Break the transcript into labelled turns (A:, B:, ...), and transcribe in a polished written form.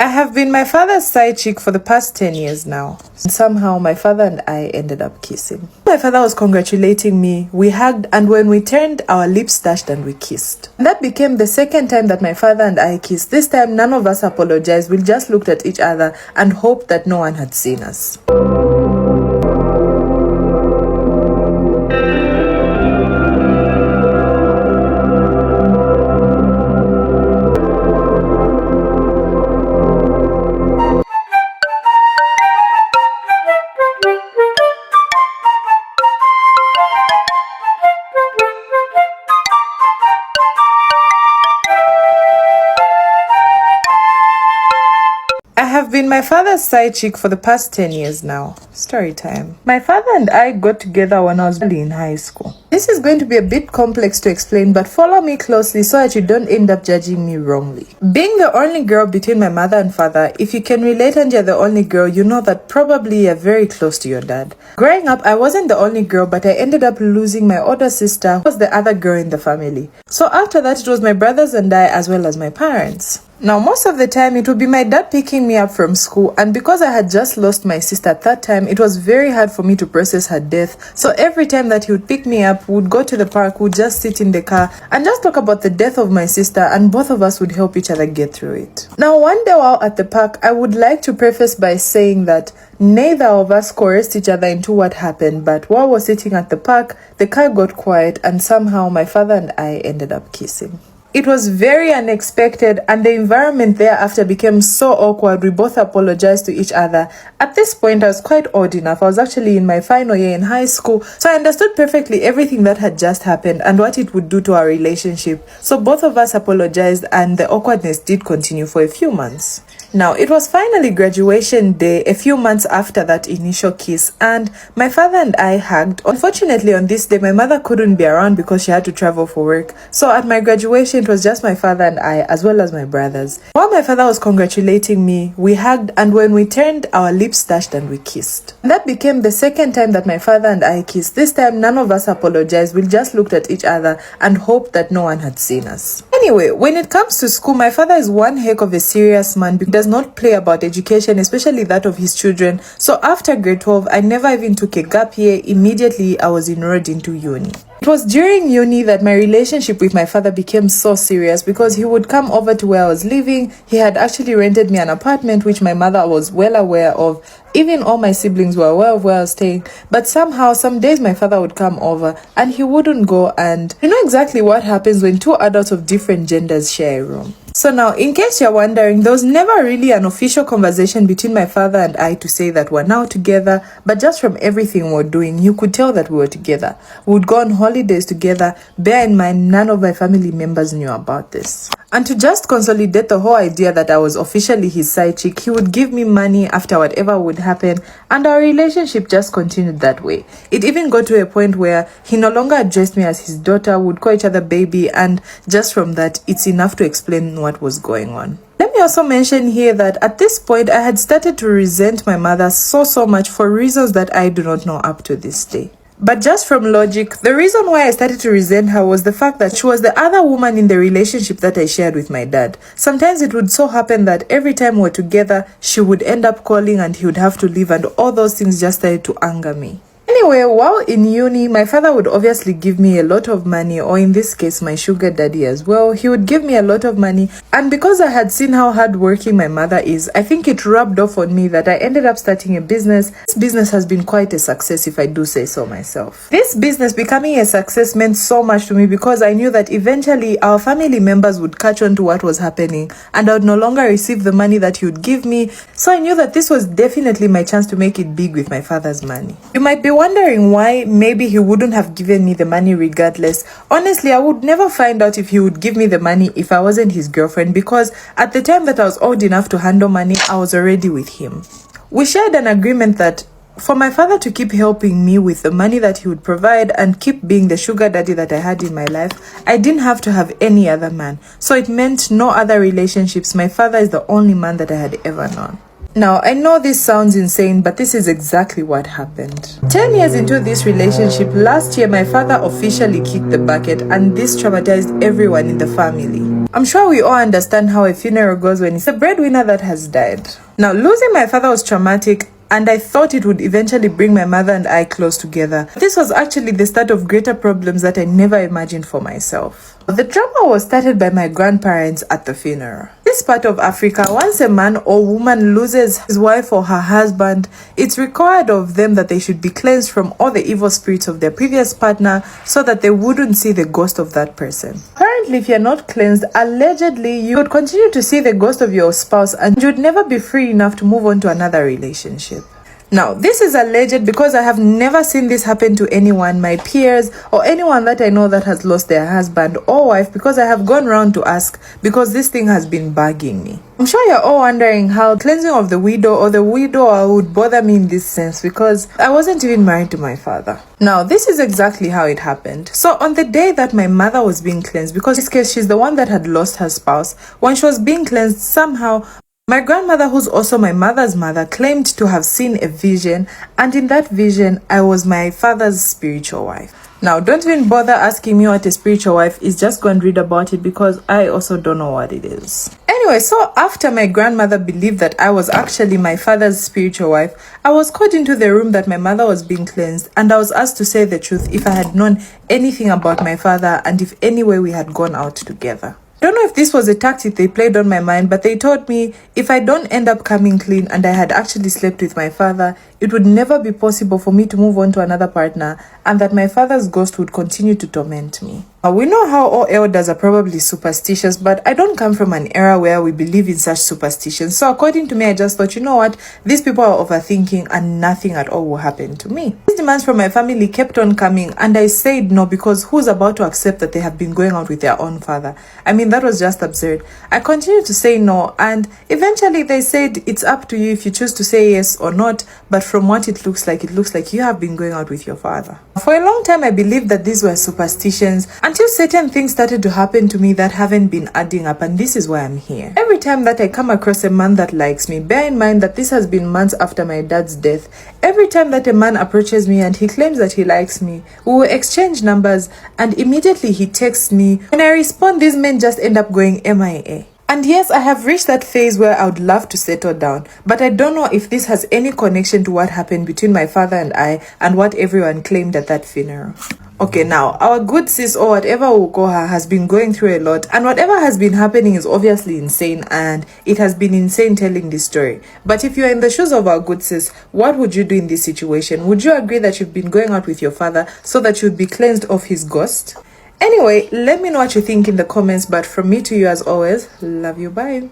A: I have been my father's side chick for the past 10 years now. Somehow, my father and I ended up kissing. My father was congratulating me, we hugged, and when we turned, our lips touched and we kissed. And that became the second time that my father and I kissed. This time, none of us apologized. We just looked at each other and hoped that no one had seen us. I have been my father's side chick for the past 10 years now. Story time. My father and I got together when I was early in high school. This is going to be a bit complex to explain, but follow me closely so that you don't end up judging me wrongly. Being the only girl between my mother and father, if you can relate and you're the only girl, you know that probably you're very close to your dad. Growing up, I wasn't the only girl, but I ended up losing my older sister, who was the other girl in the family. So after that, it was my brothers and I, as well as my parents. Now, most of the time, it would be my dad picking me up from school, and because I had just lost my sister at that time, it was very hard for me to process her death. So every time that he would pick me up, we would go to the park, we would just sit in the car and just talk about the death of my sister, and both of us would help each other get through it. Now, one day while at the park, I would like to preface by saying that neither of us coerced each other into what happened, but while we're sitting at the park, the car got quiet, and somehow my father and I ended up kissing. It was very unexpected, and the environment thereafter became so awkward. We both apologized to each other. At this point, I was quite old enough. I was actually in my final year in high school, so I understood perfectly everything that had just happened and what it would do to our relationship. So both of us apologized, and the awkwardness did continue for a few months. Now, it was finally graduation day a few months after that initial kiss, and my father and I hugged. Unfortunately, on this day, my mother couldn't be around because she had to travel for work. So at my graduation, it was just my father and I, as well as my brothers. While my father was congratulating me, we hugged, and when we turned, our lips touched and we kissed. And that became the second time that my father and I kissed. This time, none of us apologized. We just looked at each other and hoped that no one had seen us. Anyway, when it comes to school, my father is one heck of a serious man because he does not play about education, especially that of his children. So after grade 12, I never even took a gap year. Immediately, I was enrolled into uni. It was during uni that my relationship with my father became so serious because he would come over to where I was living. He had actually rented me an apartment, which my mother was well aware of. Even all my siblings were aware of where I was staying. But somehow, some days my father would come over and he wouldn't go. And you know exactly what happens when two adults of different genders share a room. So now, in case you're wondering, there was never really an official conversation between my father and I to say that we're now together, but just from everything we're doing, you could tell that we were together. We would go on holidays together. Bear in mind, none of my family members knew about this. And to just consolidate the whole idea that I was officially his side chick, he would give me money after whatever would happen, and our relationship just continued that way. It even got to a point where he no longer addressed me as his daughter, would call each other baby, and just from that, it's enough to explain what was going on. Let me also mention here that at this point, I had started to resent my mother so much for reasons that I do not know up to this day. But just from logic, the reason why I started to resent her was the fact that she was the other woman in the relationship that I shared with my dad. Sometimes it would so happen that every time we were together, she would end up calling and he would have to leave, and all those things just started to anger me. Anyway, while in uni, my father would obviously give me a lot of money, or in this case, my sugar daddy as well. He would give me a lot of money, and because I had seen how hardworking my mother is, I think it rubbed off on me that I ended up starting a business. This business has been quite a success, if I do say so myself. This business becoming a success meant so much to me because I knew that eventually our family members would catch on to what was happening, and I would no longer receive the money that he would give me. So I knew that this was definitely my chance to make it big with my father's money. You might be wondering why maybe he wouldn't have given me the money regardless. Honestly, I would never find out if he would give me the money if I wasn't his girlfriend, because at the time that I was old enough to handle money, I was already with him. We shared an agreement that for my father to keep helping me with the money that he would provide and keep being the sugar daddy that I had in my life, I didn't have to have any other man. So it meant no other relationships. My father is the only man that I had ever known. Now, I know this sounds insane, but this is exactly what happened. 10 years into this relationship, last year my father officially kicked the bucket, and this traumatized everyone in the family. I'm sure we all understand how a funeral goes when it's a breadwinner that has died. Now, losing my father was traumatic, and I thought it would eventually bring my mother and I close together. This was actually the start of greater problems that I never imagined for myself. The drama was started by my grandparents at the funeral. This part of Africa, once a man or woman loses his wife or her husband, it's required of them that they should be cleansed from all the evil spirits of their previous partner so that they wouldn't see the ghost of that person. Apparently, if you're not cleansed, allegedly, you would continue to see the ghost of your spouse and you'd never be free enough to move on to another relationship. Now, this is alleged because I have never seen this happen to anyone, my peers, or anyone that I know that has lost their husband or wife, because I have gone around to ask because this thing has been bugging me. I'm sure you're all wondering how cleansing of the widow or the widower would bother me in this sense, because I wasn't even married to my father. Now, this is exactly how it happened. So on the day that my mother was being cleansed, because in this case she's the one that had lost her spouse, when she was being cleansed, somehow my grandmother, who's also my mother's mother, claimed to have seen a vision, and in that vision, I was my father's spiritual wife. Now, don't even bother asking me what a spiritual wife is, just go and read about it, because I also don't know what it is. Anyway, so after my grandmother believed that I was actually my father's spiritual wife, I was called into the room that my mother was being cleansed, and I was asked to say the truth if I had known anything about my father and if any way we had gone out together. I don't know if this was a tactic they played on my mind, but they told me if I don't end up coming clean and I had actually slept with my father, it would never be possible for me to move on to another partner, and that my father's ghost would continue to torment me. We know how all elders are probably superstitious, but I don't come from an era where we believe in such superstitions. So according to me, I just thought, you know what, these people are overthinking and nothing at all will happen to me. These demands from my family kept on coming, and I said no, because who's about to accept that they have been going out with their own father? I mean, that was just absurd. I continued to say no, and eventually they said it's up to you if you choose to say yes or not, but from what it looks like you have been going out with your father. For a long time, I believed that these were superstitions until certain things started to happen to me that haven't been adding up, and this is why I'm here. Every time that I come across a man that likes me, bear in mind that this has been months after my dad's death, every time that a man approaches me and he claims that he likes me, we will exchange numbers, and immediately he texts me. When I respond, these men just end up going MIA. And yes, I have reached that phase where I would love to settle down, but I don't know if this has any connection to what happened between my father and I and what everyone claimed at that funeral. Okay, now, our good sis, or whatever we'll call her, has been going through a lot, and whatever has been happening is obviously insane, and it has been insane telling this story. But if you're in the shoes of our good sis, what would you do in this situation? Would you agree that you've been going out with your father so that you'd be cleansed of his ghost? Anyway, let me know what you think in the comments, but from me to you as always, love you, bye.